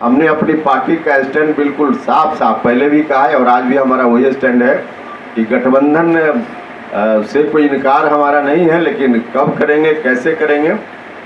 हमने अपनी पार्टी का स्टैंड बिल्कुल साफ साफ पहले भी कहा है और आज भी हमारा वही स्टैंड है कि गठबंधन से कोई इनकार हमारा नहीं है, लेकिन कब करेंगे, कैसे करेंगे,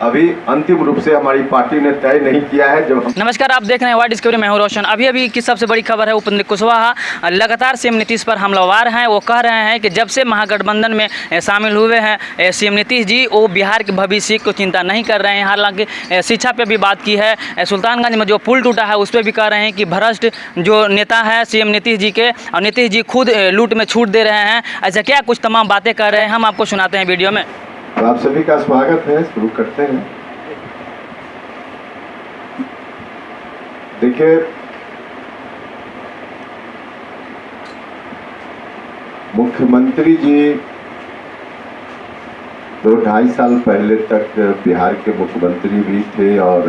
अभी अंतिम रूप से हमारी पार्टी ने तय नहीं किया है। जब हम नमस्कार, आप देख रहे हैं वाई डिस्कवरी। मैं हूं रोशन। अभी की सबसे बड़ी खबर है, उपेंद्र कुशवाहा लगातार सीएम नीतीश पर हमलावर हैं। वो कह रहे हैं कि जब से महागठबंधन में शामिल हुए हैं सीएम नीतीश जी, वो बिहार के भविष्य को चिंता नहीं कर रहे हैं। हालांकि शिक्षा पे भी बात की है। सुल्तानगंज में जो पुल टूटा है उस पर भी कह रहे हैं कि भ्रष्ट जो नेता है सीएम नीतीश जी के, और नीतीश जी खुद लूट में छूट दे रहे हैं। ऐसा क्या कुछ तमाम बातें कर रहे हैं, हम आपको सुनाते हैं वीडियो में। तो आप सभी का स्वागत है, शुरू करते हैं। देखिए, मुख्यमंत्री जी 2-2.5 साल पहले तक बिहार के मुख्यमंत्री भी थे और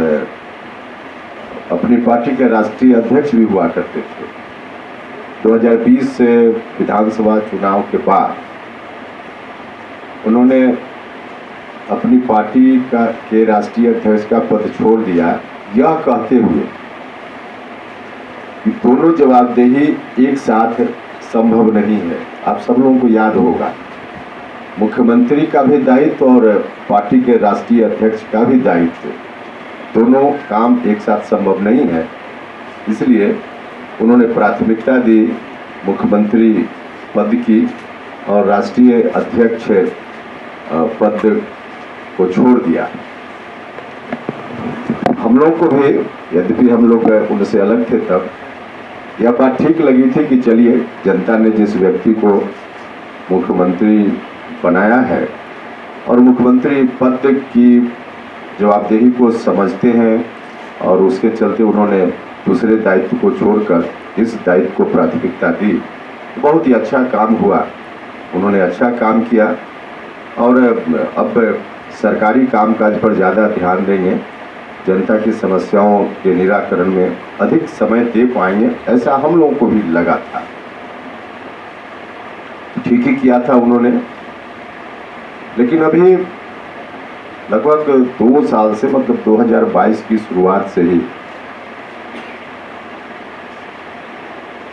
अपनी पार्टी के राष्ट्रीय अध्यक्ष भी हुआ करते थे। 2020 से विधानसभा चुनाव के बाद उन्होंने अपनी पार्टी के राष्ट्रीय अध्यक्ष का पद छोड़ दिया, यह कहते हुए कि दोनों जवाबदेही एक साथ संभव नहीं है। आप सब लोगों को याद होगा, मुख्यमंत्री का भी दायित्व और पार्टी के राष्ट्रीय अध्यक्ष का भी दायित्व, दोनों काम एक साथ संभव नहीं है। इसलिए उन्होंने प्राथमिकता दी मुख्यमंत्री पद की और राष्ट्रीय अध्यक्ष पद को छोड़ दिया। हम लोग को भी, यद्यपि हम लोग उनसे अलग थे, तब यह बात ठीक लगी थी कि चलिए, जनता ने जिस व्यक्ति को मुख्यमंत्री बनाया है और मुख्यमंत्री पद की जवाबदेही को समझते हैं और उसके चलते उन्होंने दूसरे दायित्व को छोड़कर इस दायित्व को प्राथमिकता दी। बहुत ही अच्छा काम हुआ, उन्होंने अच्छा काम किया और अब सरकारी कामकाज पर ज़्यादा ध्यान देंगे, जनता की समस्याओं के निराकरण में अधिक समय दे पाएंगे, ऐसा हम लोगों को भी लगा था। ठीक ही किया था उन्होंने। लेकिन अभी लगभग 2 साल से, मतलब 2022 की शुरुआत से ही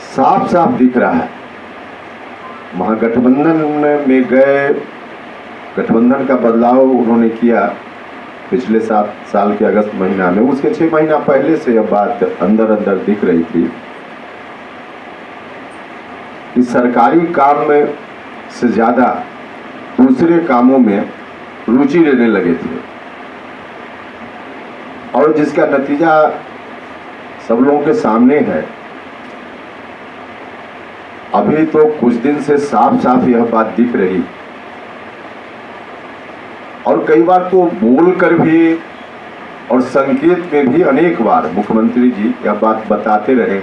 साफ साफ दिख रहा है, महागठबंधन में गए, गठबंधन का बदलाव उन्होंने किया पिछले 7 साल के अगस्त महीना में। उसके 6 महीना पहले से यह बात अंदर अंदर दिख रही थी कि सरकारी काम में से ज़्यादा दूसरे कामों में रुचि लेने लगे थे, और जिसका नतीजा सब लोगों के सामने है। अभी तो कुछ दिन से साफ साफ यह बात दिख रही, और कई बार तो बोलकर भी और संकेत में भी अनेक बार मुख्यमंत्री जी यह बात बताते रहे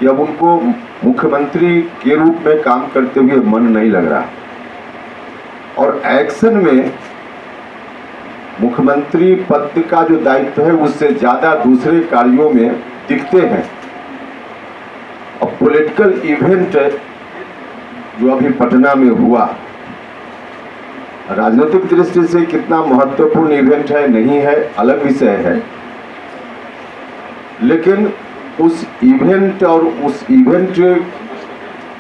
कि अब उनको मुख्यमंत्री के रूप में काम करते हुए मन नहीं लग रहा, और एक्शन में मुख्यमंत्री पद का जो दायित्व है उससे ज़्यादा दूसरे कार्यों में दिखते हैं। और पॉलिटिकल इवेंट जो अभी पटना में हुआ, राजनीतिक दृष्टि से कितना महत्वपूर्ण इवेंट है नहीं है अलग विषय है, लेकिन उस इवेंट और उस इवेंट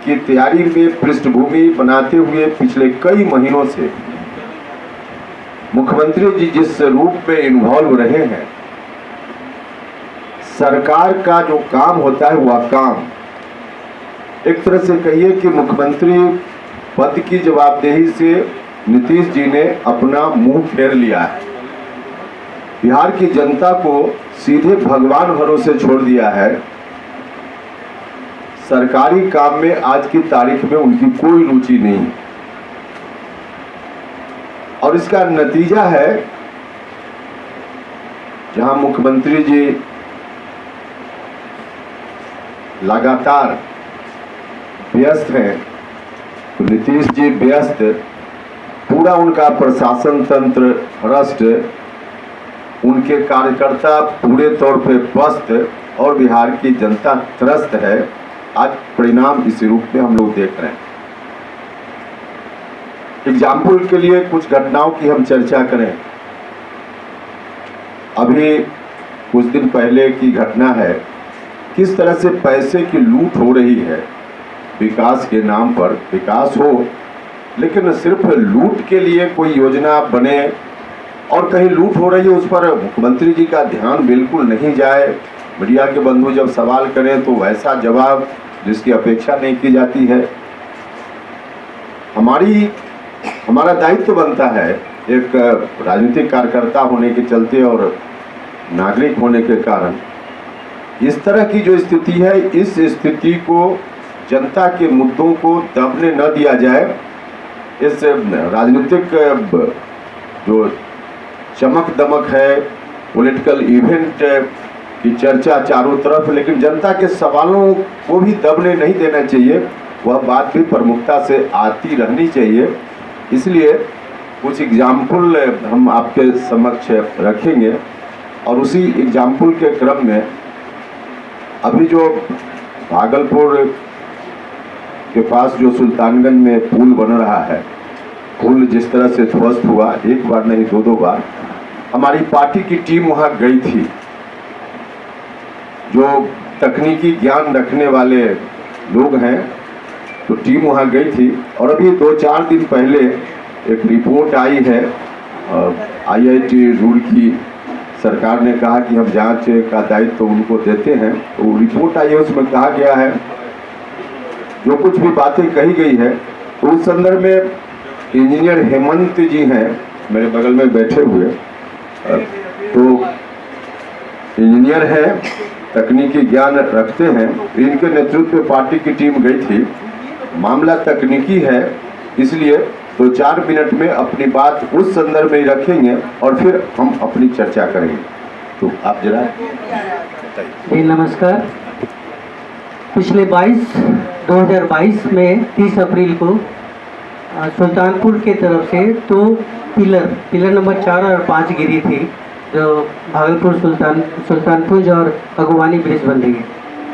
की तैयारी में पृष्ठभूमि बनाते हुए पिछले कई महीनों से मुख्यमंत्री जी जिस रूप में इन्वॉल्व रहे हैं, सरकार का जो काम होता है वह काम, एक तरह से कहिए कि मुख्यमंत्री पद की जवाबदेही से नीतीश जी ने अपना मुंह फेर लिया है। बिहार की जनता को सीधे भगवान भरोसे छोड़ दिया है। सरकारी काम में आज की तारीख में उनकी कोई रुचि नहीं, और इसका नतीजा है जहां मुख्यमंत्री जी लगातार व्यस्त हैं, तो नीतीश जी व्यस्त, पूरा उनका प्रशासन तंत्र भ्रष्ट, उनके कार्यकर्ता पूरे तौर पे पस्त, और बिहार की जनता त्रस्त है। आज परिणाम इस रूप में हम लोग देख रहे हैं। एग्जाम्पल के लिए कुछ घटनाओं की हम चर्चा करें। अभी कुछ दिन पहले की घटना है, किस तरह से पैसे की लूट हो रही है। विकास के नाम पर विकास हो, लेकिन सिर्फ लूट के लिए कोई योजना बने और कहीं लूट हो रही है उस पर मुख्यमंत्री जी का ध्यान बिल्कुल नहीं जाए। मीडिया के बंधु जब सवाल करें तो वैसा जवाब जिसकी अपेक्षा नहीं की जाती है। हमारा दायित्व बनता है एक राजनीतिक कार्यकर्ता होने के चलते और नागरिक होने के कारण, इस तरह की जो स्थिति है, इस स्थिति को जनता के मुद्दों को दबने न दिया जाए। इस राजनीतिक जो चमक दमक है, पॉलिटिकल इवेंट की चर्चा चारों तरफ, लेकिन जनता के सवालों को भी दबने नहीं देना चाहिए। वह बात भी प्रमुखता से आती रहनी चाहिए। इसलिए कुछ एग्जाम्पल हम आपके समक्ष रखेंगे और उसी एग्जाम्पल के क्रम में अभी जो भागलपुर के पास जो सुल्तानगंज में पुल बन रहा है, पुल जिस तरह से ध्वस्त हुआ, एक बार नहीं दो बार हमारी पार्टी की टीम वहां गई थी। जो तकनीकी ज्ञान रखने वाले लोग हैं तो टीम वहां गई थी और अभी 2-4 दिन पहले एक रिपोर्ट आई है। IIT रुड़की सरकार ने कहा कि हम जांच का दायित्व तो उनको देते हैं, तो रिपोर्ट आई है, उसमें कहा गया है जो कुछ भी बातें कही गई है, तो उस संदर्भ में इंजीनियर हेमंत जी हैं मेरे बगल में बैठे हुए, तो इंजीनियर हैं, तकनीकी ज्ञान रखते हैं, इनके नेतृत्व में पार्टी की टीम गई थी। मामला तकनीकी है, इसलिए 2-4 मिनट में अपनी बात उस संदर्भ में रखेंगे और फिर हम अपनी चर्चा करेंगे। तो आप जरा जी नमस्कार। पिछले 2022 में 30 अप्रैल को सुल्तानपुर के तरफ से 2 पिलर नंबर 4 और 5 गिरी थी, जो भागलपुर सुल्तानपुर और अगवानी ब्रिज बन रही है।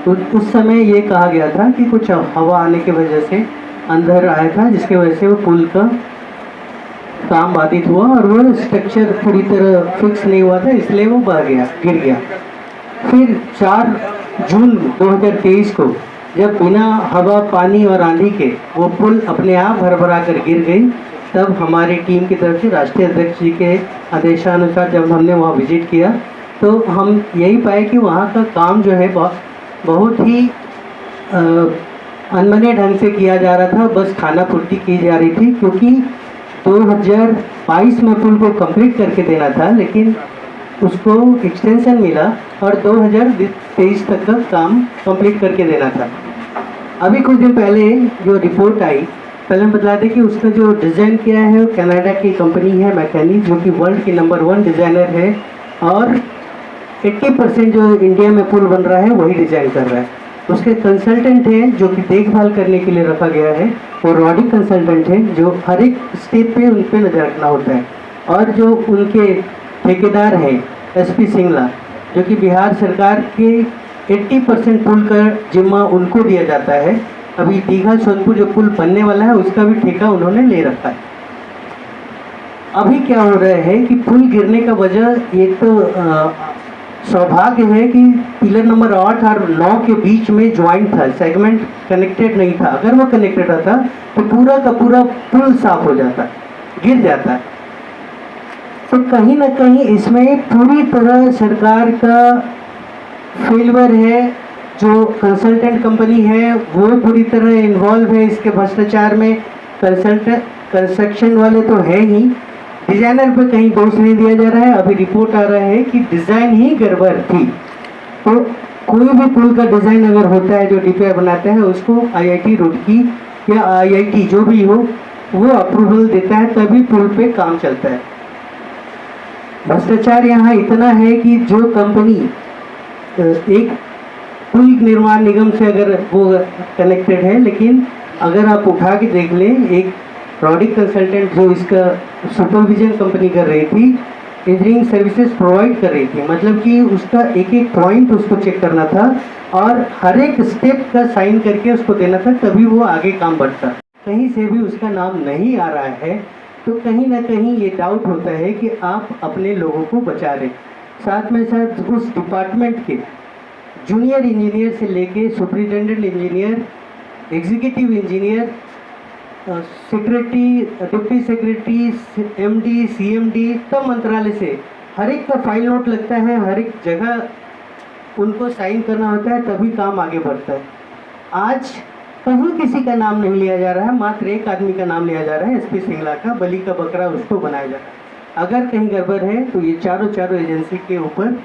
तो उस समय ये कहा गया था कि कुछ हवा आने की वजह से अंदर आया था, जिसके वजह से वो पुल का काम बाधित हुआ और वो स्ट्रक्चर पूरी तरह फिक्स नहीं हुआ था, इसलिए वो गिर गया। फिर 4 जून 2023 को जब बिना हवा, पानी और आंधी के वो पुल अपने आप भरभरा कर गिर गई, तब हमारी टीम की तरफ से राष्ट्रीय अध्यक्ष जी के आदेशानुसार जब हमने वहाँ विजिट किया तो हम यही पाए कि वहाँ का काम जो है बहुत ही अनबने ढंग से किया जा रहा था, बस खाना पूर्ति की जा रही थी, क्योंकि 2022 में पुल को कंप्लीट करके देना था, लेकिन उसको एक्सटेंशन मिला और 2023 तक का काम कंप्लीट करके देना था। अभी कुछ दिन पहले जो रिपोर्ट आई, पहले हम बता दें कि उसका जो डिज़ाइन किया है वो कनाडा की कंपनी है मैकेनी, जो कि वर्ल्ड की नंबर 1 डिज़ाइनर है और 80% जो इंडिया में पुल बन रहा है वही डिज़ाइन कर रहा है। उसके कंसल्टेंट हैं जो कि देखभाल करने के लिए रखा गया है, वो रॉडी कंसल्टेंट है जो हर एक स्टेप पे उन पे नज़र रखना होता है। और जो उनके ठेकेदार हैं SP सिंगला, जो कि बिहार सरकार के 80% पुल का जिम्मा उनको दिया जाता है। अभी दीघा सोनपुर जो पुल बनने वाला है उसका भी ठेका उन्होंने ले रखा है। अभी क्या हो रहा है कि पुल गिरने का वजह एक तो सौभाग्य है कि पिलर नंबर 8 और 9 के बीच में ज्वाइंट था, सेगमेंट कनेक्टेड नहीं था। अगर वो कनेक्टेड रहता तो पूरा का पूरा पुल साफ हो जाता, गिर जाता। तो कहीं ना कहीं इसमें पूरी तरह सरकार का फेलियर है। जो कंसल्टेंट कंपनी है वो पूरी तरह इन्वॉल्व है इसके भ्रष्टाचार में। कंस्ट्रक्शन वाले तो है ही, डिज़ाइनर पे कहीं दोष नहीं दिया जा रहा है। अभी रिपोर्ट आ रहा है कि डिज़ाइन ही गड़बड़ थी। तो कोई भी पुल का डिज़ाइन अगर होता है जो DPR बनाता है, उसको IIT रुड़की या IIT जो भी हो वो अप्रूवल देता है, तभी पुल पे काम चलता है। भ्रष्टाचार यहाँ इतना है कि जो कंपनी एक पुल निर्माण निगम से अगर वो कनेक्टेड है, लेकिन अगर आप उठा के देख लें, एक रॉडी कंसल्टेंट जो इसका सुपरविजन कंपनी कर रही थी, इंजीनियरिंग सर्विसेज प्रोवाइड कर रही थी, मतलब कि उसका एक एक पॉइंट उसको चेक करना था और हर एक स्टेप का साइन करके उसको देना था, तभी वो आगे काम बढ़ता। कहीं से भी उसका नाम नहीं आ रहा है, तो कहीं ना कहीं ये डाउट होता है कि आप अपने लोगों को बचा रहे। साथ में साथ उस डिपार्टमेंट के जूनियर इंजीनियर से लेके superintendent engineer, executive engineer, secretary, deputy secretary, MD, CMD, सब मंत्रालय से हर एक का फाइल नोट लगता है, हर एक जगह उनको साइन करना होता है, तभी काम आगे बढ़ता है। आज कहीं किसी का नाम नहीं लिया जा रहा है, मात्र एक आदमी का नाम लिया जा रहा है, एसपी सिंगला का, बलि का बकरा उसको बनाया जा रहा है। अगर कहीं गड़बड़ है तो ये चारों एजेंसी के ऊपर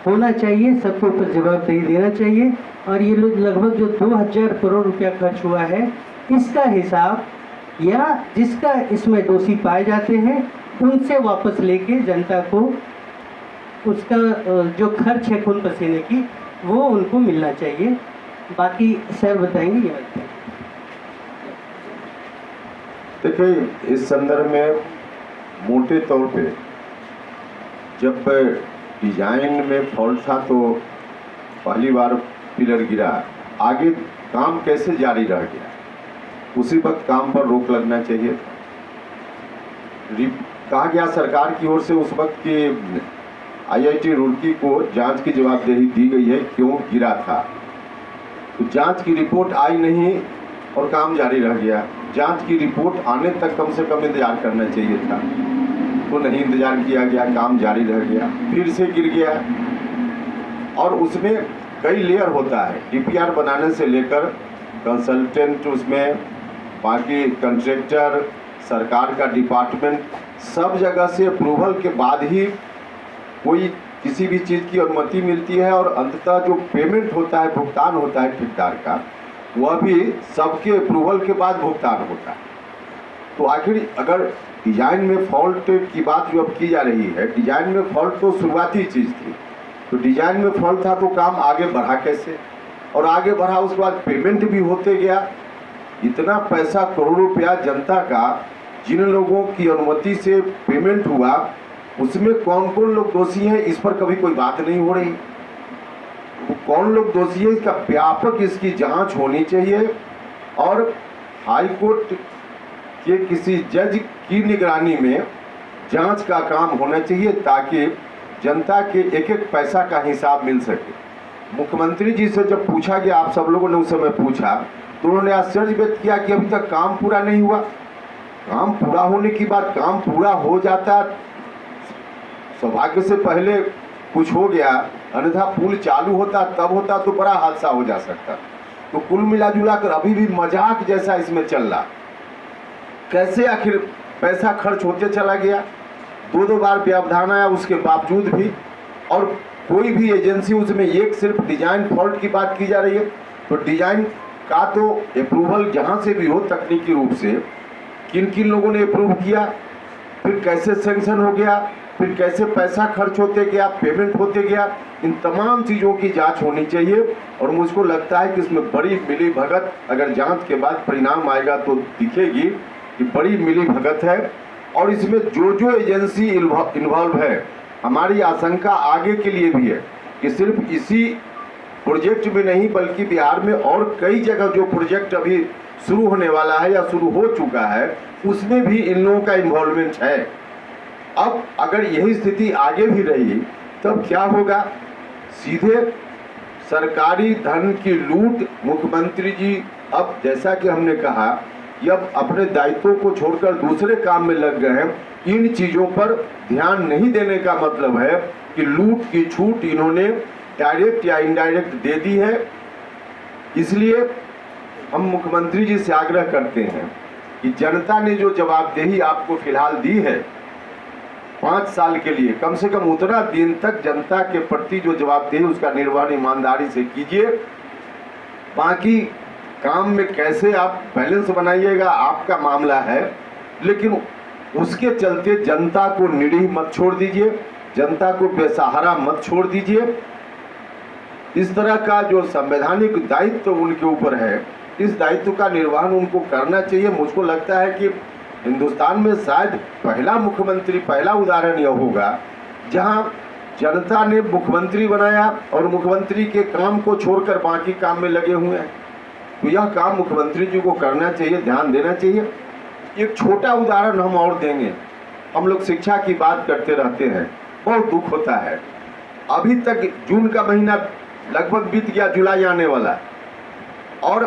होना चाहिए, सबके ऊपर जवाबदेही देना चाहिए। और ये लोग लगभग जो 2000 करोड़ रुपया खर्च हुआ है, इसका हिसाब या जिसका इसमें दोषी पाए जाते हैं उनसे वापस लेके जनता को उसका जो खर्च है खून पसीने की वो उनको मिलना चाहिए। बाकी सर बताएंगे ये बताएंगे। देखिए, इस संदर्भ में मोटे तौर पे जब डिजाइन में फॉल्ट था तो पहली बार पिलर गिरा, आगे काम कैसे जारी रह गया, उसी वक्त काम पर रोक लगना चाहिए था। कहा गया सरकार की ओर से उस वक्त के आईआईटी रुड़की को जांच की जवाबदेही दी गई है क्यों गिरा था, तो जांच की रिपोर्ट आई नहीं और काम जारी रह गया। जांच की रिपोर्ट आने तक कम से कम इंतजार करना चाहिए था, तो नहीं इंतजार किया गया, काम जारी रह गया, फिर से गिर गया। और उसमें कई लेयर होता है, डीपीआर बनाने से लेकर कंसल्टेंट, उसमें बाकी कंट्रैक्टर, सरकार का डिपार्टमेंट, सब जगह से अप्रूवल के बाद ही कोई किसी भी चीज़ की अनुमति मिलती है और अंततः जो पेमेंट होता है, भुगतान होता है ठेकेदार का, वह भी सबके अप्रूवल के बाद भुगतान होता है। तो आखिर अगर डिजाइन में फॉल्ट की बात जो अब की जा रही है, डिजाइन में फॉल्ट तो शुरुआती चीज़ थी, तो डिजाइन में फॉल्ट था तो काम आगे बढ़ा कैसे, और आगे बढ़ा उसके बाद पेमेंट भी होते गया। इतना पैसा, करोड़ों रुपया जनता का जिन लोगों की अनुमति से पेमेंट हुआ, उसमें कौन कौन लोग दोषी हैं, इस पर कभी कोई बात नहीं हो रही। तो कौन लोग दोषी है, इसका व्यापक इसकी जांच होनी चाहिए और हाई कोर्ट के किसी जज की निगरानी में जांच का काम होना चाहिए ताकि जनता के एक एक पैसा का हिसाब मिल सके। मुख्यमंत्री जी से जब पूछा गया, आप सब लोगों ने उस समय पूछा, तो उन्होंने आश्चर्य व्यक्त किया कि अभी तक काम पूरा नहीं हुआ। काम पूरा होने की बात, काम पूरा हो जाता, सौभाग्य से पहले कुछ हो गया, अन्यथा पुल चालू होता तब होता तो बड़ा हादसा हो जा सकता। तो कुल मिला जुला कर अभी भी मजाक जैसा इसमें चल रहा। कैसे आखिर पैसा खर्च होते चला गया, दो बार व्यवधान आया उसके बावजूद भी, और कोई भी एजेंसी उसमें एक सिर्फ डिजाइन फॉल्ट की बात की जा रही है। तो डिजाइन का तो अप्रूवल जहाँ से भी हो तकनीकी रूप से, किन किन लोगों ने अप्रूव किया, फिर कैसे सैंक्शन हो गया, फिर कैसे पैसा खर्च होते गया, पेमेंट होते गया, इन तमाम चीज़ों की जांच होनी चाहिए। और मुझको लगता है कि इसमें बड़ी मिली भगत, अगर जांच के बाद परिणाम आएगा तो दिखेगी कि बड़ी मिली भगत है। और इसमें जो एजेंसी इन्वॉल्व है, हमारी आशंका आगे के लिए भी है कि सिर्फ इसी प्रोजेक्ट में नहीं बल्कि बिहार में और कई जगह जो प्रोजेक्ट अभी शुरू होने वाला है या शुरू हो चुका है, उसमें भी इन लोगों का इन्वॉल्वमेंट है। अब अगर यही स्थिति आगे भी रही तब क्या होगा, सीधे सरकारी धन की लूट। मुख्यमंत्री जी अब जैसा कि हमने कहा, ये अब अपने दायित्वों को छोड़कर दूसरे काम में लग गए हैं। इन चीज़ों पर ध्यान नहीं देने का मतलब है कि लूट की छूट इन्होंने डायरेक्ट या इनडायरेक्ट दे दी है। इसलिए हम मुख्यमंत्री जी से आग्रह करते हैं कि जनता ने जो जवाबदेही आपको फिलहाल दी है 5 साल के लिए, कम से कम उतना दिन तक जनता के प्रति जो जवाबदेही उसका निर्वहन ईमानदारी से कीजिए। बाकी काम में कैसे आप बैलेंस बनाइएगा आपका मामला है, लेकिन उसके चलते जनता को निरीह मत छोड़ दीजिए, जनता को बेसहारा मत छोड़ दीजिए। इस तरह का जो संवैधानिक दायित्व उनके ऊपर है, इस दायित्व का निर्वहन उनको करना चाहिए। मुझको लगता है कि हिंदुस्तान में शायद पहला मुख्यमंत्री, पहला उदाहरण यह होगा जहां जनता ने मुख्यमंत्री बनाया और मुख्यमंत्री के काम को छोड़कर बाकी काम में लगे हुए हैं। तो यह काम मुख्यमंत्री जी को करना चाहिए, ध्यान देना चाहिए। एक छोटा उदाहरण हम और देंगे। हम लोग शिक्षा की बात करते रहते हैं, बहुत दुख होता है। अभी तक जून का महीना लगभग बीत गया, जुलाई आने वाला, और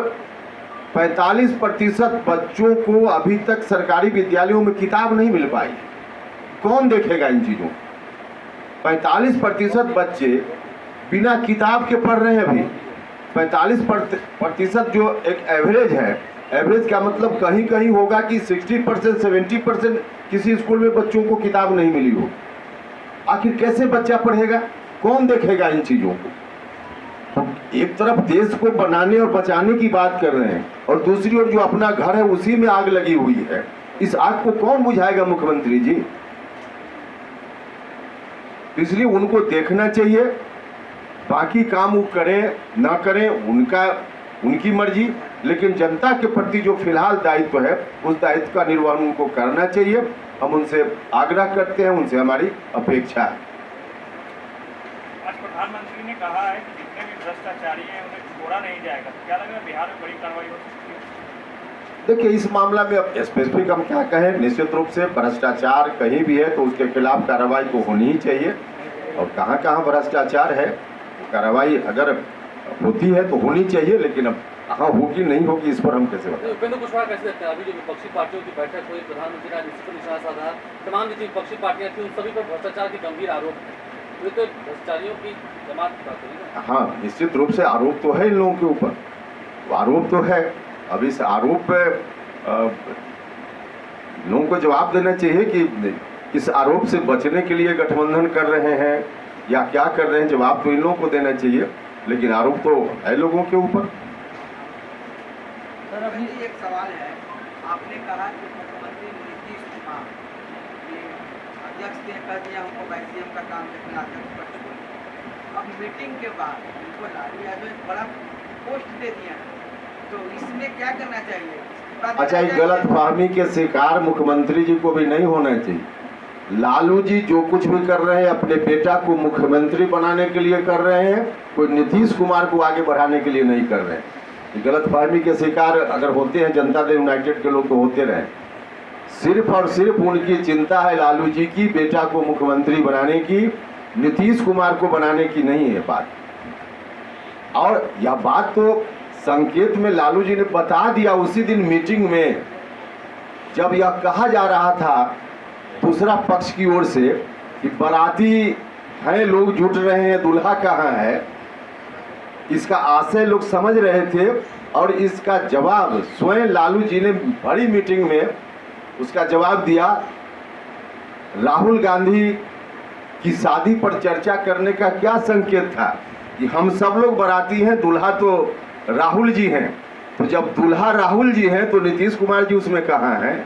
45% बच्चों को अभी तक सरकारी विद्यालयों में किताब नहीं मिल पाई। कौन देखेगा इन चीज़ों? 45% बच्चे बिना किताब के पढ़ रहे हैं। अभी 45% जो एक एवरेज है, एवरेज का मतलब कहीं कहीं होगा कि 60% 70% किसी स्कूल में बच्चों को किताब नहीं मिली हो। आखिर कैसे बच्चा पढ़ेगा? कौन देखेगा इन चीज़ों को? तो एक तरफ देश को बनाने और बचाने की बात कर रहे हैं, और दूसरी ओर जो अपना घर है उसी में आग लगी हुई है। इस आग को कौन बुझाएगा? मुख्यमंत्री जी। इसलिए उनको देखना चाहिए, बाकी काम वो करें ना करें उनकी मर्जी, लेकिन जनता के प्रति जो फिलहाल दायित्व है उस दायित्व का निर्वहन उनको करना चाहिए। हम उनसे आग्रह करते हैं, उनसे हमारी अपेक्षा है। आज प्रधानमंत्री ने कहा है कि जितने भी भ्रष्टाचारी हैं उन्हें छोड़ा नहीं जाएगा, तो क्या लग रहा है बिहार में बड़ी कार्रवाई हो सकती है? देखिए, इस मामला में अब स्पेसिफिक हम क्या कहें। निश्चित रूप से भ्रष्टाचार कहीं भी है तो उसके खिलाफ कार्रवाई तो होनी ही चाहिए, और कहाँ कहाँ भ्रष्टाचार है कार्रवाई अगर होती है तो होनी चाहिए, लेकिन अब कहाँ होगी नहीं होगी इस पर हम कैसे बताएं? उपेंद्र कुशवाहा कैसे देखते हैं? अभी जो विपक्षी पार्टियों की बैठक हुई, प्रधानमंत्री का निश्चित पर निशाना साधा, तमाम जितनी विपक्षी पार्टियां थी उन सभी पर भ्रष्टाचार के गंभीर आरोप हैं। ये तो भ्रष्टाचारियों की जमात की बात है ना? हाँ, निश्चित रूप से आरोप तो है इन लोगों के ऊपर, आरोप तो है। अब इस आरोप पे लोगों को जवाब देना चाहिए कि इस आरोप से बचने के लिए गठबंधन कर रहे हैं या क्या कर रहे हैं। जवाब तो इन लोगों को देना चाहिए, लेकिन आरोप तो है लोगों के ऊपर। सर, अभी एक सवाल है, आपने कहा कि मुख्यमंत्री नीतीश कुमार ये अध्यक्ष ने कह दिया हमको ICM का काम देखना, अध्यक्ष पर छोड़। अब मीटिंग के बाद उनको लालू यादव एक बड़ा पोस्ट दे दिया है, तो इसमें क्या करना चाहिए? अच्छा, ये गलत फहमी के शिकार मुख्यमंत्री जी को भी नहीं होना चाहिए। लालू जी जो कुछ भी कर रहे हैं अपने बेटा को मुख्यमंत्री बनाने के लिए कर रहे हैं, कोई नीतीश कुमार को आगे बढ़ाने के लिए नहीं कर रहे हैं। गलत फहमी के शिकार अगर होते हैं जनता दल यूनाइटेड के लोग तो होते रहे। सिर्फ और सिर्फ उनकी चिंता है लालू जी की बेटा को मुख्यमंत्री बनाने की, नीतीश कुमार को बनाने की नहीं है बात। और यह बात तो संकेत में लालू जी ने बता दिया उसी दिन मीटिंग में, जब यह कहा जा रहा था दूसरा पक्ष की ओर से कि बाराती हैं लोग जुट रहे हैं, दूल्हा कहाँ है। इसका आशय लोग समझ रहे थे, और इसका जवाब स्वयं लालू जी ने बड़ी मीटिंग में उसका जवाब दिया। राहुल गांधी की शादी पर चर्चा करने का क्या संकेत था कि हम सब लोग बाराती हैं, दूल्हा तो राहुल जी हैं। तो जब दूल्हा राहुल जी हैं तो नीतीश कुमार जी उसमें कहाँ हैं?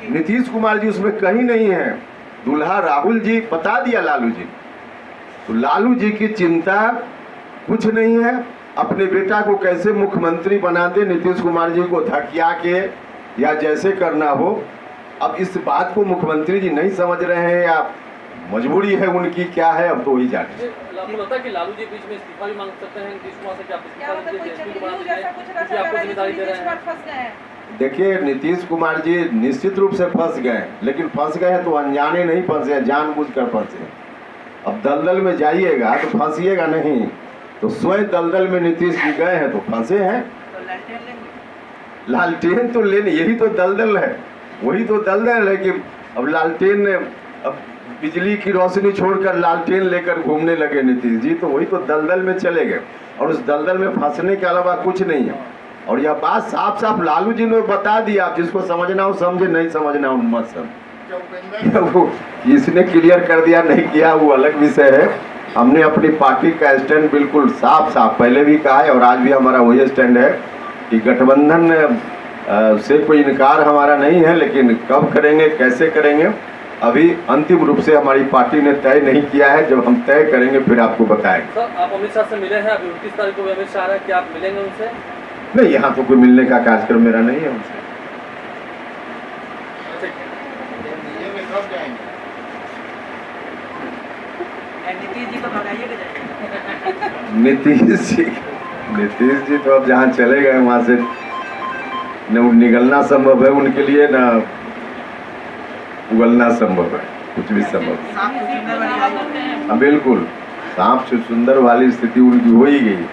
नीतीश कुमार जी उसमें कहीं नहीं है, दूल्हा राहुल जी, बता दिया लालू जी। तो लालू जी की चिंता कुछ नहीं है, अपने बेटा को कैसे मुख्यमंत्री बना दे, नीतीश कुमार जी को धकिया के या जैसे करना हो। अब इस बात को मुख्यमंत्री जी नहीं समझ रहे हैं या मजबूरी है उनकी, क्या है अब तो वही जाने। आपको लगता है कि लालू जी बीच में इस्तीफा भी मांग सकते हैं नीतीश कुमार से? क्या मतलब कोई चक्रव्यूह जैसा कुछ रचा जा रहा है जिसमें नीतीश कुमार फंस गए हैं? देखिए, नीतीश कुमार जी निश्चित रूप से फंस गए, लेकिन फंस गए हैं तो अनजाने नहीं फंसे, जानबूझकर फंसे। अब दलदल में जाइएगा तो फंसिएगा नहीं, तो स्वयं दलदल में नीतीश जी गए हैं तो फंसे हैं। तो लालटेन लेंगे? लालटेन तो लेने, यही तो दलदल है, वही तो दलदल है कि अब लालटेन ने, अब बिजली की रोशनी छोड़कर लालटेन लेकर घूमने लगे नीतीश जी, तो वही तो दलदल में चले गए, और उस दलदल में फंसने के अलावा कुछ नहीं है। और यह बात साफ साफ लालू जी ने बता दिया, आप जिसको समझना हो समझे, नहीं समझना हो मत समझ। इसने क्लियर कर दिया, नहीं किया वो अलग विषय है। हमने अपनी पार्टी का स्टैंड बिल्कुल साफ साफ पहले भी कहा है और आज भी हमारा वही स्टैंड है कि गठबंधन से कोई इनकार हमारा नहीं है, लेकिन कब करेंगे, कैसे करेंगे, अभी अंतिम रूप से हमारी पार्टी ने तय नहीं किया है। जब हम तय करेंगे फिर आपको बताएंगे। सर, आप अमित शाह से मिले हैं, अभी 29 तारीख को अमित शाह है, क्या आप मिलेंगे उनसे? नहीं, यहाँ तो कोई मिलने का कार्यक्रम मेरा नहीं है उनसे। नीतीश जी को भगाइएगा जाएगा? नीतीश जी तो अब जहाँ चले गए वहाँ से न निकलना संभव है उनके लिए, न उगलना संभव है। कुछ भी संभव। सांप से सुंदर वाली आई। हाँ बिल्कुल, सांप से सुंदर वाली स्थिति उनकी हो ही गई।